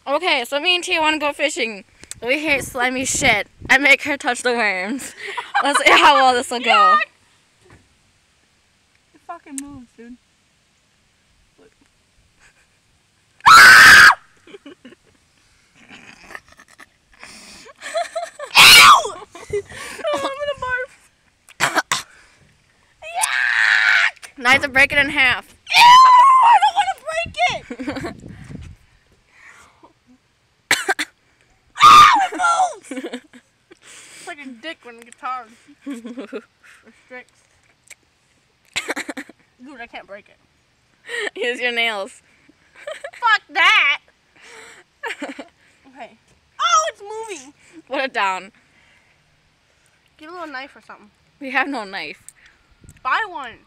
Okay, so me and Tia want to go fishing. We hate slimy shit. I make her touch the worms. Let's see how well this will go. It fucking moves, dude. Look. Ow! I'm gonna barf. Yuck! Now I have to break it in half. Ew! I don't want to break it! Ow! It moves! It's like a dick when it gets hard. Restricts. Dude, I can't break it. Use your nails. Fuck that! Okay. Oh, it's moving! Put it down. Get a little knife or something. We have no knife. Buy one.